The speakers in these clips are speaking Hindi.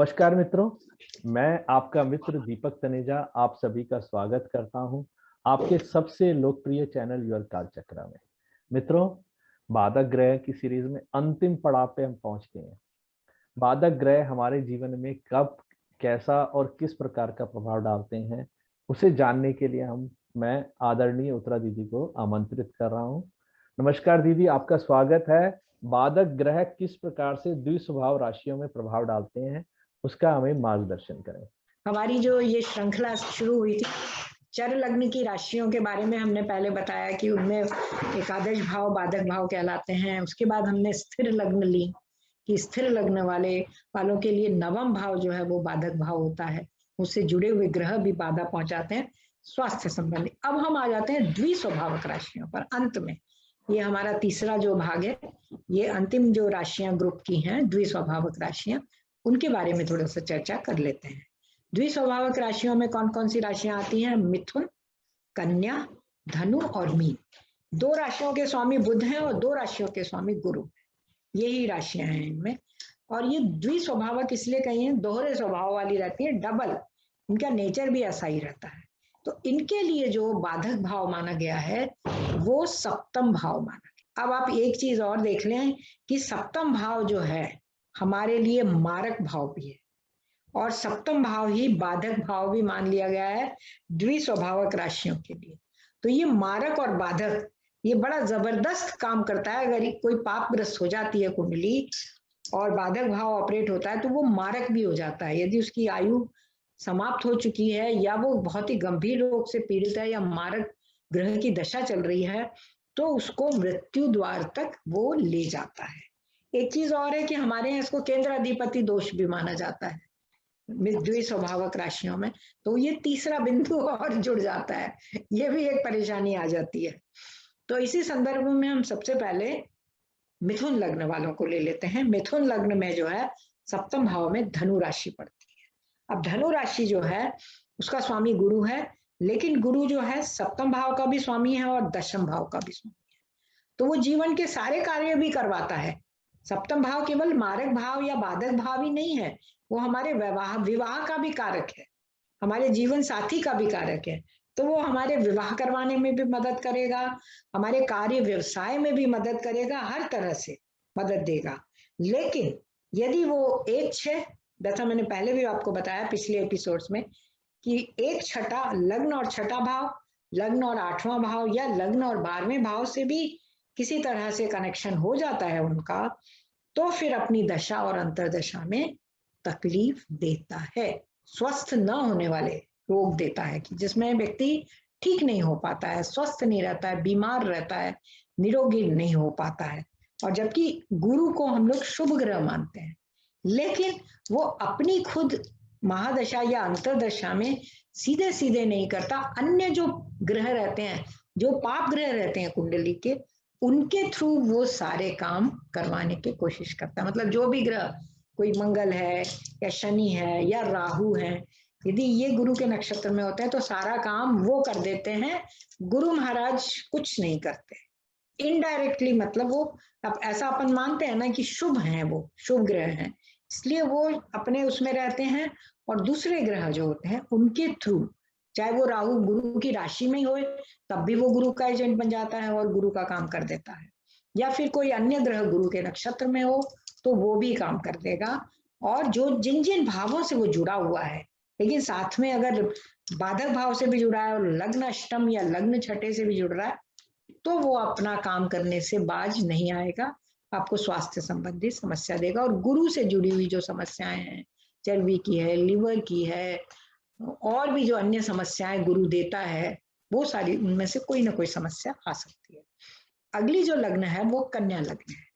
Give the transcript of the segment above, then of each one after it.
नमस्कार मित्रों, मैं आपका मित्र दीपक तनेजा आप सभी का स्वागत करता हूं आपके सबसे लोकप्रिय चैनल योर कालचक्र में। मित्रों, बाधक ग्रह की सीरीज में अंतिम पड़ाव पे हम पहुंच गए हैं। बाधक ग्रह हमारे जीवन में कब, कैसा और किस प्रकार का प्रभाव डालते हैं, उसे जानने के लिए मैं आदरणीय उत्तरा दीदी को आमंत्रित कर रहा हूं। नमस्कार दीदी, आपका स्वागत है। बाधक ग्रह किस प्रकार से द्विस्वभाव राशियों में प्रभाव डालते हैं, उसका हमें मार्गदर्शन करें। हमारी जो ये श्रृंखला शुरू हुई थी, चर लग्न की राशियों के बारे में हमने पहले बताया कि उनमें एकादश भाव बाधक भाव कहलाते हैं। उसके बाद हमने स्थिर लग्न ली कि स्थिर लग्न वालों के लिए नवम भाव जो है वो बाधक भाव होता है, उससे जुड़े हुए ग्रह भी बाधा पहुंचाते हैं स्वास्थ्य संबंधी। अब हम आ जाते हैं द्विस्वभावक राशियों पर। अंत में ये हमारा तीसरा जो भाग है, ये अंतिम जो राशियां ग्रुप की हैं द्विस्वभावक राशियां, उनके बारे में थोड़ा सा चर्चा कर लेते हैं। द्विस्वभावक राशियों में कौन कौन सी राशियां आती हैं? मिथुन, कन्या, धनु और मीन। दो राशियों के स्वामी बुध हैं और दो राशियों के स्वामी गुरु, यही राशियां हैं इनमें। और ये द्विस्वभावक इसलिए कही है, दोहरे स्वभाव वाली रहती है, डबल, इनका नेचर भी ऐसा ही रहता है। तो इनके लिए जो बाधक भाव माना गया है वो सप्तम भाव माना गया। अब आप एक चीज और देख लें कि सप्तम भाव जो है हमारे लिए मारक भाव भी है और सप्तम भाव ही बाधक भाव भी मान लिया गया है द्विस्वभावक राशियों के लिए। तो ये मारक और बाधक ये बड़ा जबरदस्त काम करता है। अगर कोई पापग्रस्त हो जाती है कुंडली और बाधक भाव ऑपरेट होता है तो वो मारक भी हो जाता है। यदि उसकी आयु समाप्त हो चुकी है या वो बहुत ही गंभीर रोग से पीड़ित है या मारक ग्रह की दशा चल रही है तो उसको मृत्यु द्वार तक वो ले जाता है। एक चीज और है कि हमारे यहाँ इसको केंद्र अधिपति दोष भी माना जाता है द्विस्वभावक राशियों में। तो ये तीसरा बिंदु और जुड़ जाता है, ये भी एक परेशानी आ जाती है। तो इसी संदर्भ में हम सबसे पहले मिथुन लग्न वालों को ले लेते हैं। मिथुन लग्न में जो है सप्तम भाव में धनु राशि पड़ती है। अब धनु राशि जो है उसका स्वामी गुरु है, लेकिन गुरु जो है सप्तम भाव का भी स्वामी है और दशम भाव का भी स्वामी है। तो वो जीवन के सारे कार्य भी करवाता है। सप्तम भाव केवल मारक भाव या बाधक भाव ही नहीं है, वो हमारे विवाह का भी कारक है, हमारे जीवन साथी का भी कारक है। तो वो हमारे विवाह करवाने में भी मदद करेगा, हमारे कार्य व्यवसाय में भी मदद करेगा, हर तरह से मदद देगा। लेकिन यदि वो 1-6, जैसा मैंने पहले भी आपको बताया पिछले एपिसोड्स में कि 1-6 लग्न और छठा भाव, लग्न और 8वां भाव या लग्न और 12वें भाव से भी किसी तरह से कनेक्शन हो जाता है उनका, तो फिर अपनी दशा और अंतरदशा में तकलीफ देता है। स्वस्थ न होने वाले रोग देता है कि जिसमें व्यक्ति ठीक नहीं हो पाता है, स्वस्थ नहीं रहता है, बीमार रहता है, निरोगी नहीं हो पाता है। और जबकि गुरु को हम लोग शुभ ग्रह मानते हैं, लेकिन वो अपनी खुद महादशा या अंतरदशा में सीधे सीधे नहीं करता, अन्य जो ग्रह रहते हैं, जो पाप ग्रह रहते हैं कुंडली के, उनके थ्रू वो सारे काम करवाने की कोशिश करता है। मतलब जो भी ग्रह, कोई मंगल है या शनि है या राहु है, यदि ये गुरु के नक्षत्र में होते हैं तो सारा काम वो कर देते हैं, गुरु महाराज कुछ नहीं करते इनडायरेक्टली। मतलब वो अब ऐसा अपन मानते हैं ना कि शुभ हैं, वो शुभ ग्रह हैं, इसलिए वो अपने उसमें रहते हैं और दूसरे ग्रह जो होते हैं उनके थ्रू, चाहे वो राहु गुरु की राशि में ही हो तब भी वो गुरु का एजेंट बन जाता है और गुरु का काम कर देता है, या फिर कोई अन्य ग्रह गुरु के नक्षत्र में हो तो वो भी काम कर देगा। और जो जिन जिन भावों से वो जुड़ा हुआ है, लेकिन साथ में अगर बाधक भाव से भी जुड़ा है और लग्न अष्टम या लग्न छठे से भी जुड़ रहा है तो वो अपना काम करने से बाज नहीं आएगा, आपको स्वास्थ्य संबंधी समस्या देगा। और गुरु से जुड़ी हुई जो समस्याएं हैं, चर्बी की है, लिवर की है, और भी जो अन्य समस्याएं गुरु देता है, वो सारी उनमें से कोई ना कोई समस्या आ सकती है। अगली जो लग्न है वो कन्या लग्न है।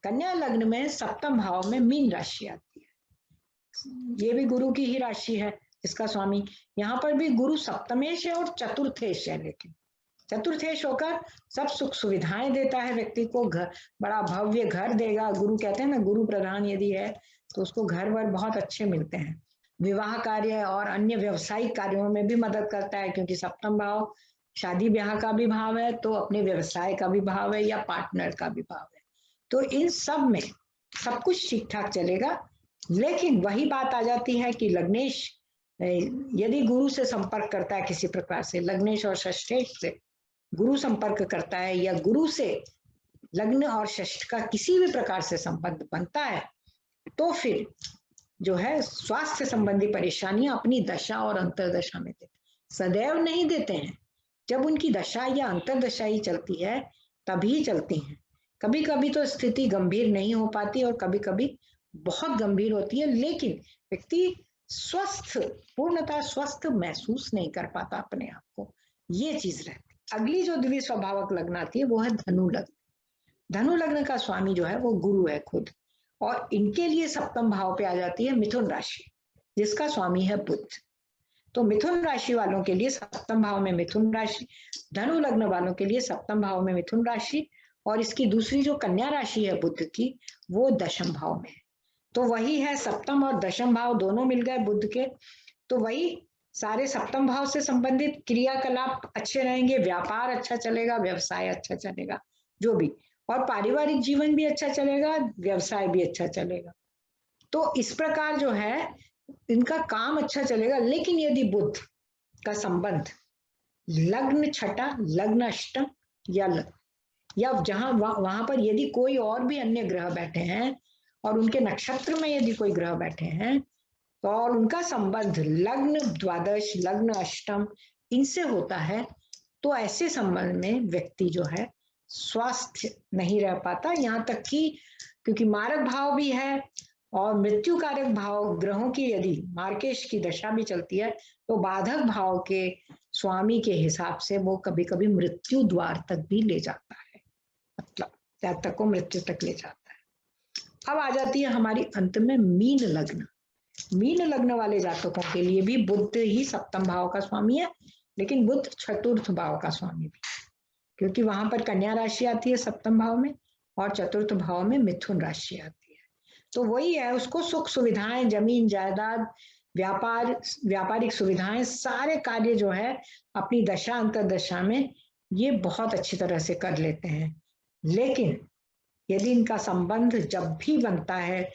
कन्या लग्न में सप्तम भाव में मीन राशि आती है, ये भी गुरु की ही राशि है इसका स्वामी। यहाँ पर भी गुरु सप्तमेश है और चतुर्थेश है, लेकिन चतुर्थेश होकर सब सुख सुविधाएं देता है व्यक्ति को, घर बड़ा भव्य घर देगा। गुरु कहते हैं ना, गुरु प्रधान यदि है तो उसको घर वर बहुत अच्छे मिलते हैं। विवाह कार्य और अन्य व्यवसायिक कार्यों में भी मदद करता है, क्योंकि सप्तम भाव शादी ब्याह का भी भाव है, तो अपने व्यवसाय का भी भाव है या पार्टनर का भी भाव है। तो इन सब में सब कुछ ठीक ठाक चलेगा। लेकिन वही बात आ जाती है कि लग्नेश यदि गुरु से संपर्क करता है किसी प्रकार से, लग्नेश और षष्ठेश से गुरु संपर्क करता है, या गुरु से लग्न और षष्ठ का किसी भी प्रकार से संबंध बनता है, तो फिर जो है स्वास्थ्य संबंधी परेशानियां अपनी दशा और अंतरदशा में देते, सदैव नहीं देते हैं। जब उनकी दशा या अंतरदशा ही चलती है तभी चलती हैं। कभी कभी तो स्थिति गंभीर नहीं हो पाती और कभी कभी बहुत गंभीर होती है, लेकिन व्यक्ति स्वस्थ, पूर्णतः स्वस्थ महसूस नहीं कर पाता अपने आप को, ये चीज रहती। अगली जो द्विस्वभावक लग्न आती है वो है धनु लग्न। धनु लग्न का स्वामी जो है वो गुरु है खुद, और इनके लिए सप्तम भाव पे आ जाती है मिथुन राशि, जिसका स्वामी है बुध। तो मिथुन राशि वालों के लिए सप्तम भाव में मिथुन राशि, धनु लग्न वालों के लिए सप्तम भाव में मिथुन राशि, और इसकी दूसरी जो कन्या राशि है बुध की, वो दशम भाव में है। तो वही है, सप्तम और दशम भाव दोनों मिल गए बुध के, तो वही सारे सप्तम भाव से संबंधित क्रियाकलाप अच्छे रहेंगे, व्यापार अच्छा चलेगा, व्यवसाय अच्छा चलेगा, जो भी, और पारिवारिक जीवन भी अच्छा चलेगा, व्यवसाय भी अच्छा चलेगा। तो इस प्रकार जो है इनका काम अच्छा चलेगा। लेकिन यदि बुध का संबंध लग्न छठा, लग्न अष्टम या जहां वहां पर यदि कोई और भी अन्य ग्रह बैठे हैं और उनके नक्षत्र में यदि कोई ग्रह बैठे हैं, तो और उनका संबंध लग्न द्वादश, लग्न अष्टम इनसे होता है, तो ऐसे संबंध में व्यक्ति जो है स्वास्थ्य नहीं रह पाता। यहाँ तक कि क्योंकि मारक भाव भी है और मृत्यु कारक भाव ग्रहों की यदि मार्केश की दशा भी चलती है, तो बाधक भाव के स्वामी के हिसाब से वो कभी कभी मृत्यु द्वार तक भी ले जाता है, मतलब त्याग तक को मृत्यु तक ले जाता है। अब आ जाती है हमारी अंत में मीन लग्न। मीन लग्न वाले जातकों के लिए भी बुध ही सप्तम भाव का स्वामी है, लेकिन बुध चतुर्थ भाव का स्वामी भी, क्योंकि वहां पर कन्या राशि आती है सप्तम भाव में और चतुर्थ भाव में मिथुन राशि आती है। तो वही है, उसको सुख सुविधाएं, जमीन जायदाद, व्यापारिक सुविधाएं, सारे कार्य जो है अपनी दशा अंतरदशा में ये बहुत अच्छी तरह से कर लेते हैं। लेकिन यदि इनका संबंध जब भी बनता है,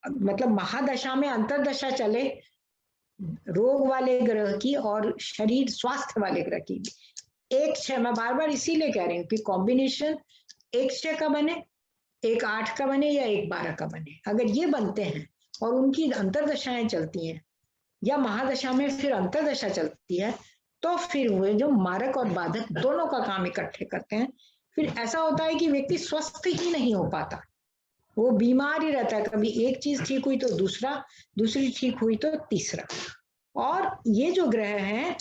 मतलब महादशा में अंतरदशा चले रोग वाले ग्रह की और शरीर स्वास्थ्य वाले ग्रह की, 1-6, मैं बार बार इसीलिए कह रही हूँ कि कॉम्बिनेशन 1-6 का बने, 1-8 का बने या 1-12 का बने, अगर ये बनते हैं और उनकी अंतरदशाएं चलती हैं या महादशा में फिर अंतरदशा चलती है, तो फिर वे जो मारक और बाधक दोनों का काम इकट्ठे करते हैं, फिर ऐसा होता है कि व्यक्ति स्वस्थ ही नहीं हो पाता, वो बीमार ही रहता है। कभी एक चीज ठीक हुई तो दूसरा, दूसरी ठीक हुई तो तीसरा। और ये जो ग्रह हैं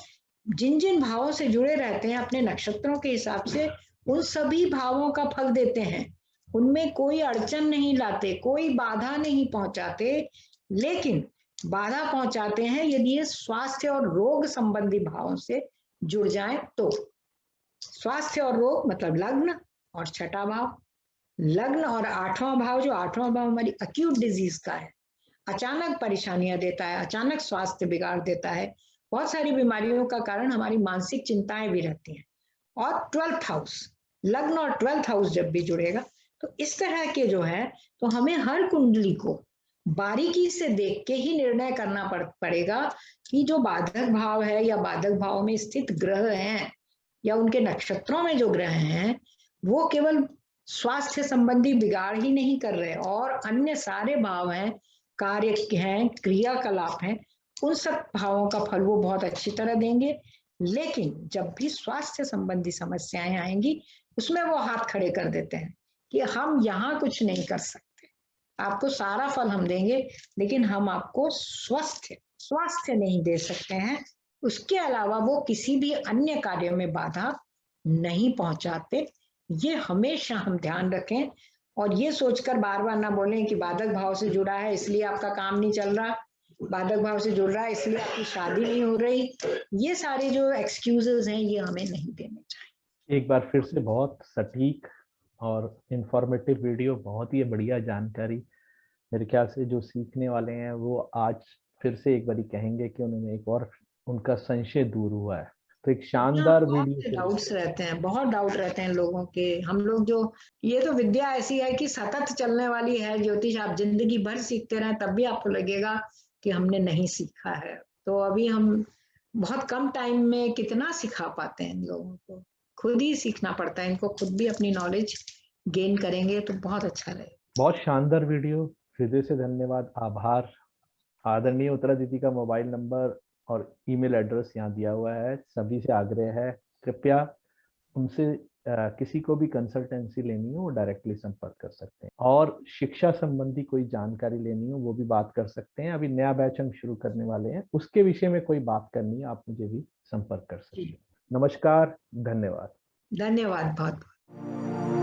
जिन जिन भावों से जुड़े रहते हैं अपने नक्षत्रों के हिसाब से उन सभी भावों का फल देते हैं, उनमें कोई अड़चन नहीं लाते, कोई बाधा नहीं पहुंचाते। लेकिन बाधा पहुंचाते हैं यदि ये स्वास्थ्य और रोग संबंधी भावों से जुड़ जाए तो। स्वास्थ्य और रोग मतलब लग्न और छठा भाव, लग्न और 8वां भाव, जो 8वां भाव हमारी अक्यूट डिजीज का है, अचानक परेशानियां देता है, अचानक स्वास्थ्य बिगाड़ देता है, बहुत सारी बीमारियों का कारण हमारी मानसिक चिंताएं भी रहती हैं। और 12th हाउस, लग्न और 12th हाउस जब भी जुड़ेगा तो इस तरह के जो है, तो हमें हर कुंडली को बारीकी से देख के ही निर्णय करना पड़ेगा कि जो बाधक भाव है या बाधक भाव में स्थित ग्रह हैं या उनके नक्षत्रों में जो ग्रह हैं वो केवल स्वास्थ्य संबंधी बिगाड़ ही नहीं कर रहे, और अन्य सारे भाव हैं, कार्य हैं, क्रियाकलाप हैं, उन सब भावों का फल वो बहुत अच्छी तरह देंगे। लेकिन जब भी स्वास्थ्य संबंधी समस्याएं आएंगी उसमें वो हाथ खड़े कर देते हैं कि हम यहाँ कुछ नहीं कर सकते, आपको सारा फल हम देंगे लेकिन हम आपको स्वास्थ्य नहीं दे सकते हैं। उसके अलावा वो किसी भी अन्य कार्य में बाधा नहीं पहुंचाते। ये हमेशा हम ध्यान रखें और ये सोचकर बार बार ना बोलें कि बाधक भाव से जुड़ा है इसलिए आपका काम नहीं चल रहा, बाधक भाव से जुड़ रहा है इसलिए आपकी शादी नहीं हो रही। ये सारे जो एक्सक्यूजेस हैं ये हमें नहीं देने चाहिए। एक बार फिर से बहुत सटीक और इंफॉर्मेटिव वीडियो, बहुत ही बढ़िया जानकारी। मेरे ख्याल से जो सीखने वाले हैं वो आज फिर से एक बारी कहेंगे कि उन्होंने एक और उनका संशय दूर हुआ है। तो एक शानदार बहुत वीडियो से फिर डाउट्स रहते हैं, बहुत डाउट रहते हैं लोगों के। हम लोग जो, ये तो विद्या ऐसी है कि सतत चलने वाली है ज्योतिष, आप जिंदगी भर सीखते रहें तब भी आपको लगेगा कि हमने नहीं सीखा है। तो अभी हम बहुत कम टाइम में कितना सिखा पाते हैं इन लोगों को, खुद ही सीखना पड़ता है इनको, खुद भी अपनी नॉलेज गेन करेंगे तो बहुत अच्छा रहेगा। बहुत शानदार वीडियो, हृदय से धन्यवाद, आभार। आदरणीय उत्तरा दीदी का मोबाइल नंबर और ईमेल एड्रेस यहाँ दिया हुआ है। सभी से आग्रह है, कृपया उनसे किसी को भी कंसल्टेंसी लेनी हो वो डायरेक्टली संपर्क कर सकते हैं, और शिक्षा संबंधी कोई जानकारी लेनी हो वो भी बात कर सकते हैं। अभी नया बैच हम शुरू करने वाले हैं, उसके विषय में कोई बात करनी है आप मुझे भी संपर्क कर सकते हैं। नमस्कार, धन्यवाद। धन्यवाद बहुत।